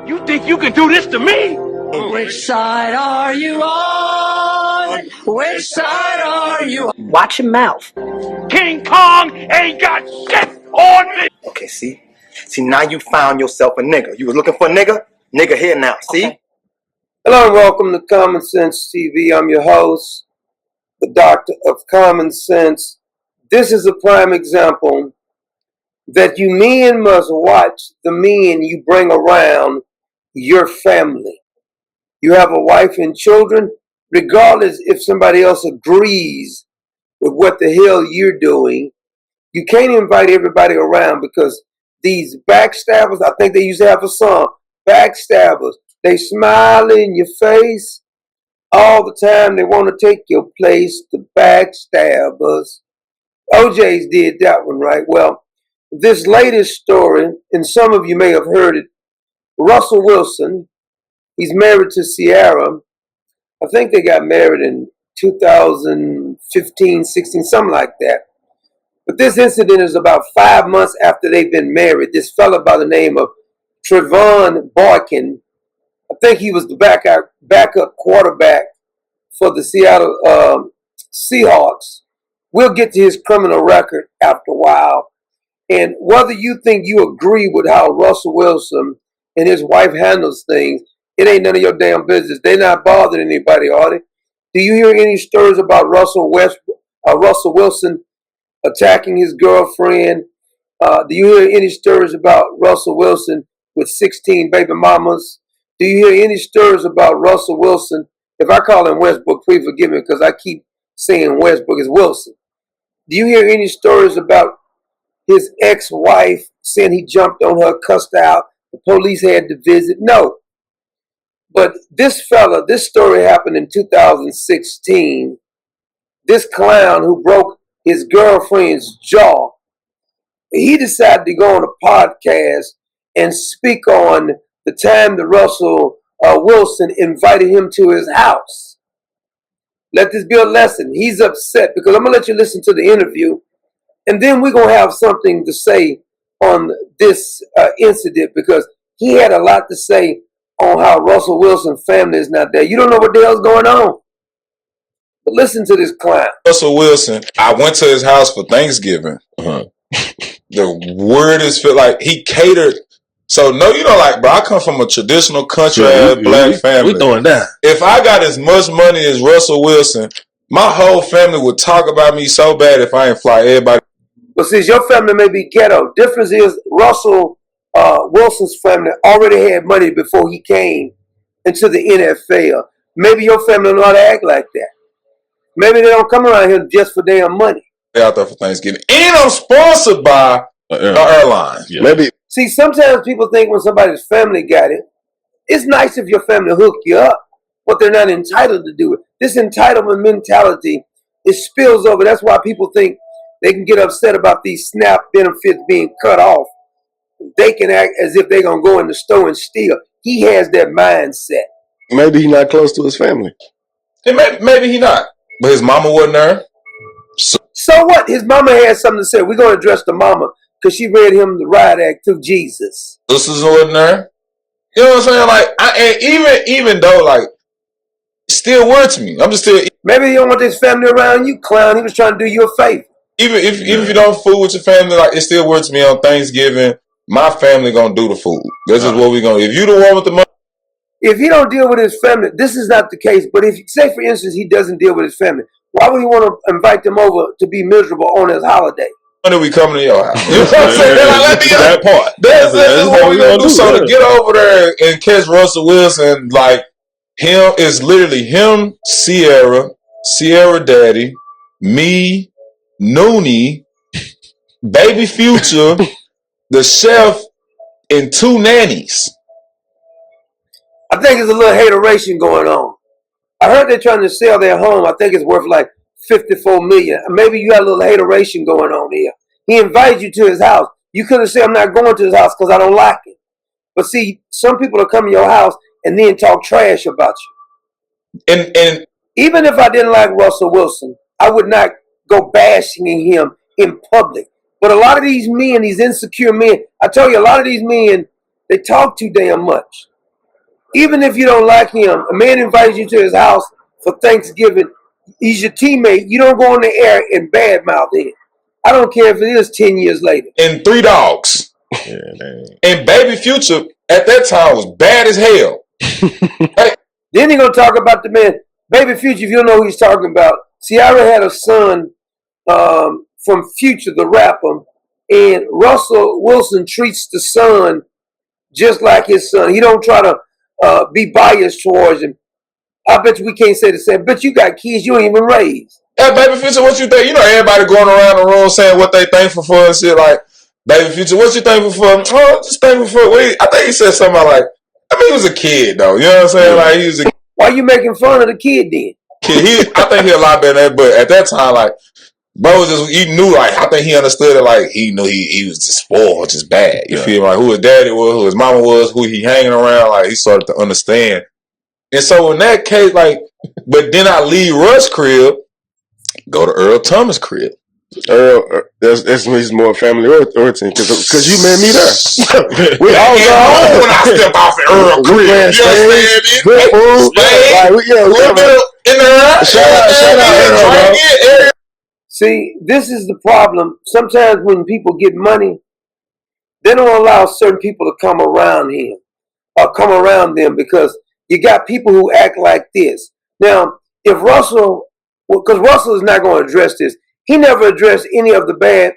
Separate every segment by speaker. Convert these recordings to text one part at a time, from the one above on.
Speaker 1: You think you can do this to me?
Speaker 2: Which side are you on? Which side are you on?
Speaker 3: Watch your mouth.
Speaker 1: King Kong ain't got shit on me!
Speaker 4: Okay, see? See, now you found yourself a nigga. You was looking for a nigga? Nigga here now, see?
Speaker 3: Okay.
Speaker 5: Hello and welcome to Common Sense TV. I'm your host, the Doctor of Common Sense. This is a prime example that you men must watch the men you bring around your family. You have a wife and children, regardless if somebody else agrees with what the hell you're doing. You can't invite everybody around because these backstabbers, I think they used to have a song, backstabbers, they smile in your face all the time. They want to take your place, the backstabbers. OJ's did that one, right? Well, this latest story, and some of you may have heard it, Russell Wilson, he's married to Ciara. I think they got married in 2015, 16, something like that. But this incident is about 5 months after they've been married. This fella by the name of Trevon Boykin, I think he was the backup quarterback for the Seattle Seahawks. We'll get to his criminal record after a while. And whether you think you agree with how Russell Wilson and his wife handles things, it ain't none of your damn business. They're not bothering anybody, are they? Do you hear any stories about Russell Wilson attacking his girlfriend? Do you hear any stories about Russell Wilson with 16 baby mamas? Do you hear any stories about Russell Wilson? If I call him Westbrook, please forgive me because I keep saying Westbrook is Wilson. Do you hear any stories about his ex-wife saying he jumped on her, cussed out, the police had to visit? No. But this fella, this story happened in 2016. This clown who broke his girlfriend's jaw, he decided to go on a podcast and speak on the time that Russell Wilson invited him to his house. Let this be a lesson. He's upset because I'm going to let you listen to the interview, and then we're going to have something to say on this incident because he had a lot to say on how Russell Wilson's family is not there. You don't know what the hell's going on. But listen to this clown.
Speaker 6: Russell Wilson, I went to his house for Thanksgiving. The weirdest feel like he catered. So no, you know, like, bro, I come from a traditional country black family.
Speaker 7: We throwing down.
Speaker 6: If I got as much money as Russell Wilson, my whole family would talk about me so bad if I ain't fly everybody.
Speaker 5: But since your family may be ghetto, difference is Russell Wilson's family already had money before he came into the NFL. Maybe your family don't know how to act like that. Maybe they don't come around here just for damn money.
Speaker 6: Out there for Thanksgiving, and I'm sponsored by an airline.
Speaker 7: Yeah.
Speaker 6: Maybe.
Speaker 5: See, sometimes people think when somebody's family got it, it's nice if your family hook you up, but they're not entitled to do it. This entitlement mentality, it spills over. That's why people think they can get upset about these SNAP benefits being cut off. They can act as if they're going to go in the store and steal. He has that mindset.
Speaker 7: Maybe he's not close to his family.
Speaker 6: And maybe he not, but his mama wasn't there.
Speaker 5: So what? His mama had something to say. We're going to address the mama because she read him the riot act through Jesus.
Speaker 6: This is wasn't there. You know what I'm saying? Like, and even though, like, still weird to me. I'm just still.
Speaker 5: Maybe you don't want this family around you, clown. He was trying to do you a favor.
Speaker 6: Even if you don't fool with your family, like, it still works me on Thanksgiving. My family gonna do the food. This is what we gonna. If you the one with the money,
Speaker 5: if he don't deal with his family, this is not the case. But if, say for instance, he doesn't deal with his family, why would he want to invite them over to be miserable on his holiday?
Speaker 6: when are we coming to your house? You know what I'm saying? Like, let me
Speaker 7: that part.
Speaker 6: That's what we gonna do. So to get over there and catch Russell Wilson, like, him is literally him, Ciara Daddy, me, Noonie, Baby Future, the chef, and 2 nannies.
Speaker 5: I think there's a little hateration going on. I heard they're trying to sell their home. I think it's worth like $54 million. Maybe you got a little hateration going on here. He invited you to his house. You could have said, I'm not going to his house because I don't like it. But see, some people will come to your house and then talk trash about you.
Speaker 6: And
Speaker 5: even if I didn't like Russell Wilson, I would not go bashing him in public. But a lot of these men, these insecure men, I tell you, a lot of these men, they talk too damn much. Even if you don't like him, a man invites you to his house for Thanksgiving. He's your teammate. You don't go on the air and badmouth him. I don't care if it is 10 years later.
Speaker 6: And 3 dogs. Yeah, and Baby Future at that time was bad as hell. Hey.
Speaker 5: Then he gonna talk about the man, Baby Future. If you don't know who he's talking about, Ciara had a son from Future, the rapper, and Russell Wilson treats the son just like his son. He don't try to be biased towards him. I bet you we can't say the same. But you got kids you ain't even raised.
Speaker 6: Hey, Baby Future, what you think? You know, everybody going around the room saying what they thankful for and shit. Like, Baby Future, what you thankful for? Oh, just thankful for. I think he said something like, I mean, he was a kid though. You know what I'm saying? Like, he was a.
Speaker 5: Why you making fun of the kid then?
Speaker 6: Kid, I think he a lot better than that. But at that time, like, bro, he knew. Like, I think he understood it. Like, he knew he was just spoiled, just bad. You feel me? Like, who his daddy was, who his mama was, who he hanging around. Like, he started to understand. And so in that case, like, but then I leave Russ' crib, go to Earl Thomas' crib.
Speaker 7: That's when he's more family oriented because you made me there.
Speaker 6: We all go when I step off at Earl crib. You understand? Good food. Shout out.
Speaker 5: See, this is the problem. Sometimes when people get money, they don't allow certain people to come around him or come around them because you got people who act like this. Now, if Russell, because Russell is not going to address this, he never addressed any of the bad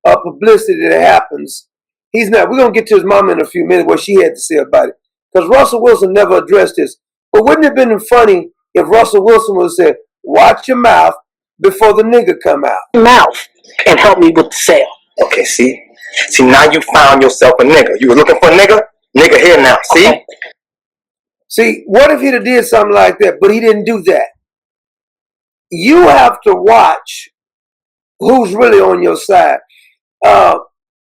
Speaker 5: publicity that happens. He's not. We're going to get to his mama in a few minutes, what she had to say about it. Because Russell Wilson never addressed this. But wouldn't it have been funny if Russell Wilson would have said, watch your mouth before the nigga come out?
Speaker 4: Mouth and help me with the sale. Okay, see, now you found yourself a nigga. You were looking for a nigga? Nigga here now, see? Okay.
Speaker 5: See, what if he'd have did something like that, but he didn't do that? You have to watch who's really on your side.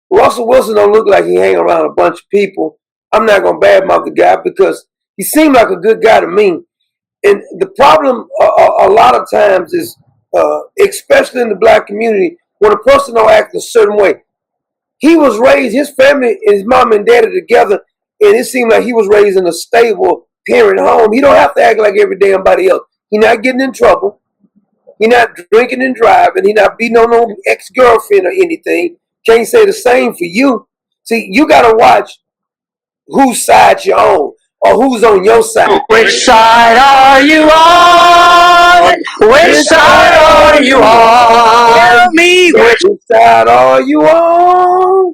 Speaker 5: Russell Wilson don't look like he hang around a bunch of people. I'm not going to badmouth the guy because he seemed like a good guy to me. And the problem a lot of times is, especially in the black community, when a person don't act a certain way. He was raised, his family, his mom and dad are together, and it seemed like he was raised in a stable parent home. He don't have to act like every damn body else. He's not getting in trouble. He's not drinking and driving. He's not beating on no ex-girlfriend or anything. Can't say the same for you. See, you got to watch whose side you're on or who's on your side.
Speaker 2: Which side are you on? Which side are you on? Tell me
Speaker 5: which side are you on?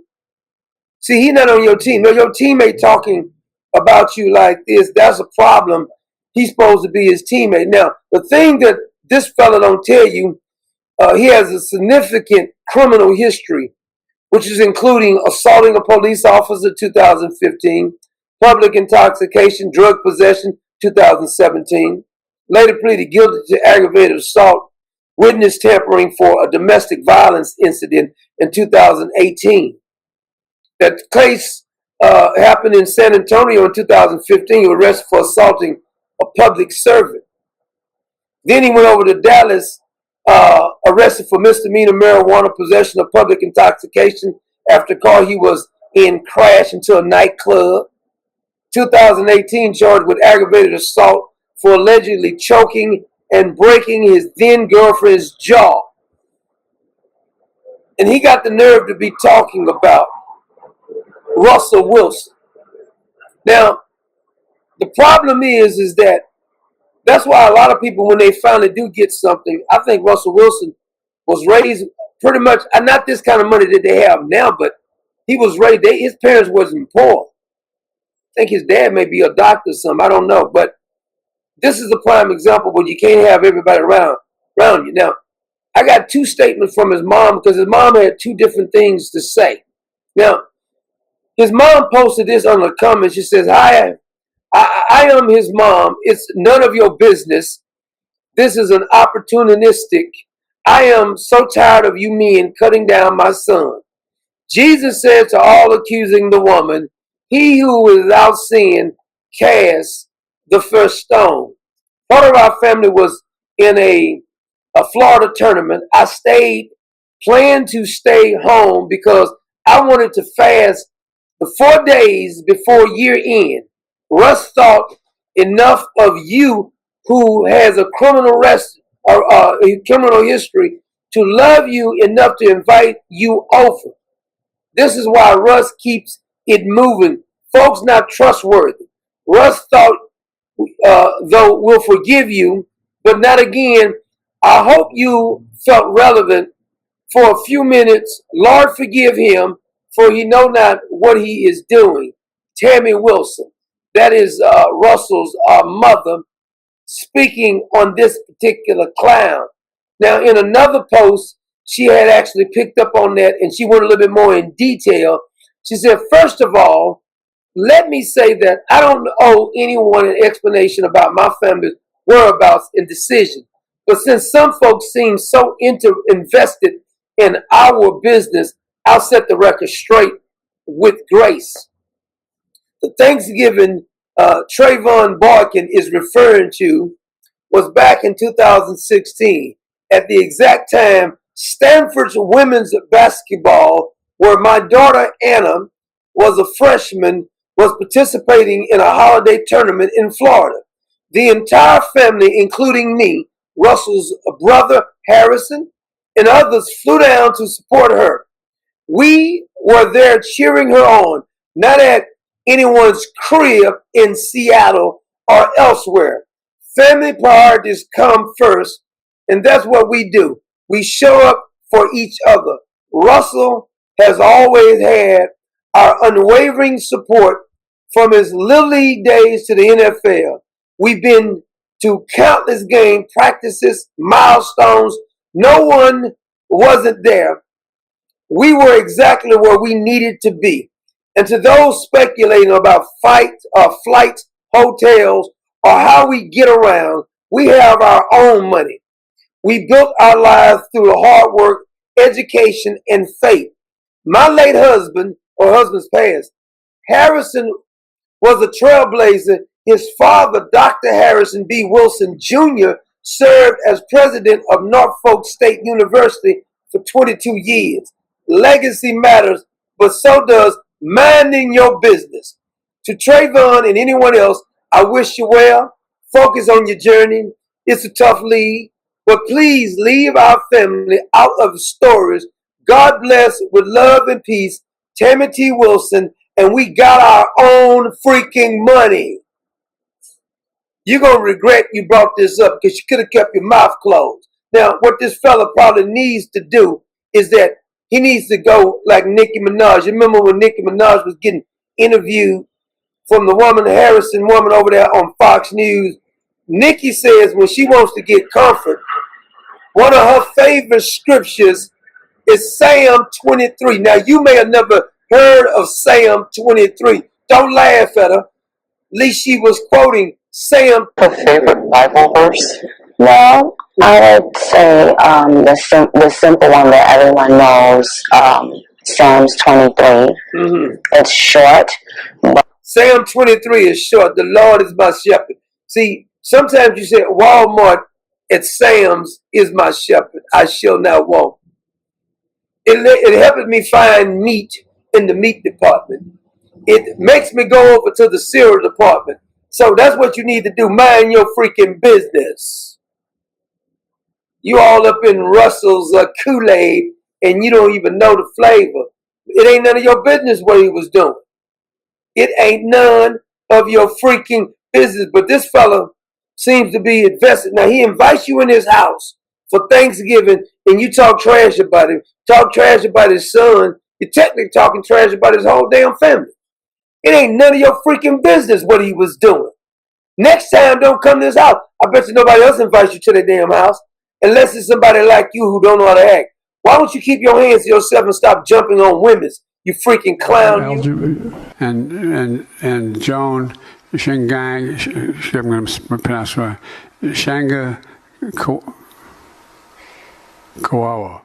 Speaker 5: See, he's not on your team. No, your teammate talking about you like this, that's a problem. He's supposed to be his teammate. Now, the thing that this fella don't tell you, he has a significant criminal history, which is including assaulting a police officer, 2015, public intoxication, drug possession, 2017, later pleaded guilty to aggravated assault, witness tampering for a domestic violence incident in 2018. That case happened in San Antonio in 2015. He was arrested for assaulting a public servant. Then he went over to Dallas, arrested for misdemeanor marijuana possession of public intoxication after a car he was in crashed into a nightclub. 2018, charged with aggravated assault for allegedly choking and breaking his then girlfriend's jaw. And he got the nerve to be talking about Russell Wilson. Now, the problem is that that's why a lot of people, when they finally do get something, I think Russell Wilson was raised pretty much, not this kind of money that they have now, but he was raised, his parents wasn't poor. I think his dad may be a doctor or something, I don't know. But this is a prime example where you can't have everybody around you. Now, I got two statements from his mom because his mom had two different things to say. Now, his mom posted this on the comments. She says, hi, I am his mom. It's none of your business. This is an opportunistic. I am so tired of you men cutting down my son. Jesus said to all accusing the woman, he who is without sin cast the first stone. Part of our family was in a Florida tournament. I planned to stay home because I wanted to fast the 4 days before year end. Russ thought enough of you who has a criminal arrest or a criminal history to love you enough to invite you over. This is why Russ keeps it moving. Folks not trustworthy. Russ thought, though, we'll forgive you, but not again. I hope you felt relevant for a few minutes. Lord, forgive him, for he know not what he is doing. Tammy Wilson, that is Russell's mother, speaking on this particular clown. Now, in another post, she had actually picked up on that and she went a little bit more in detail. She said, first of all, let me say that I don't owe anyone an explanation about my family's whereabouts and decision. But since some folks seem so invested in our business, I'll set the record straight with grace. The Thanksgiving Trayvon Barkin is referring to was back in 2016 at the exact time Stanford's women's basketball, where my daughter Anna was a freshman, was participating in a holiday tournament in Florida. The entire family, including me, Russell's brother Harrison, and others flew down to support her. We were there cheering her on, not at anyone's crib in Seattle or elsewhere. Family priorities come first, and that's what we do. We show up for each other. Russell has always had our unwavering support from his Little League days to the NFL. We've been to countless game practices, milestones. No one wasn't there. We were exactly where we needed to be. And to those speculating about flights, hotels, or how we get around, we have our own money. We built our lives through hard work, education, and faith. My late husband, or husband's past, Harrison, was a trailblazer. His father, Dr. Harrison B. Wilson Jr., served as president of Norfolk State University for 22 years. Legacy matters, but so does minding your business. To Trayvon and anyone else, I wish you well. Focus on your journey. It's a tough league, but please leave our family out of the stories. God bless, with love and peace, Tammy T. Wilson, and we got our own freaking money. You're going to regret you brought this up because you could have kept your mouth closed. Now, what this fella probably needs to do is that he needs to go like Nicki Minaj. You remember when Nicki Minaj was getting interviewed from the woman, the Harrison woman over there on Fox News? Nicki says when she wants to get comfort, one of her favorite scriptures is Psalm 23. Now, you may have never heard of Psalm 23. Don't laugh at her. At least she was quoting Sam.
Speaker 2: A favorite Bible verse? Well, I would say the simple one that everyone knows, Psalms 23.
Speaker 5: Mm-hmm.
Speaker 2: It's short.
Speaker 5: Psalm 23 is short. The Lord is my shepherd. See, sometimes you say Walmart at Sam's is my shepherd. I shall not want. It helps me find meat in the meat department. It makes me go over to the cereal department. So that's what you need to do. Mind your freaking business. You all up in Russell's Kool-Aid and you don't even know the flavor. It ain't none of your business what he was doing. It ain't none of your freaking business. But this fella seems to be invested. Now, he invites you in his house for Thanksgiving and you talk trash about him. Talk trash about his son. You're technically talking trash about his whole damn family. It ain't none of your freaking business what he was doing. Next time, don't come to his house. I bet you nobody else invites you to their damn house unless it's somebody like you who don't know how to act. Why don't you keep your hands to yourself and stop jumping on women's, you freaking clown?
Speaker 3: And Joan Shingang, I'm going to pronounce it right, Shanga Kawawa.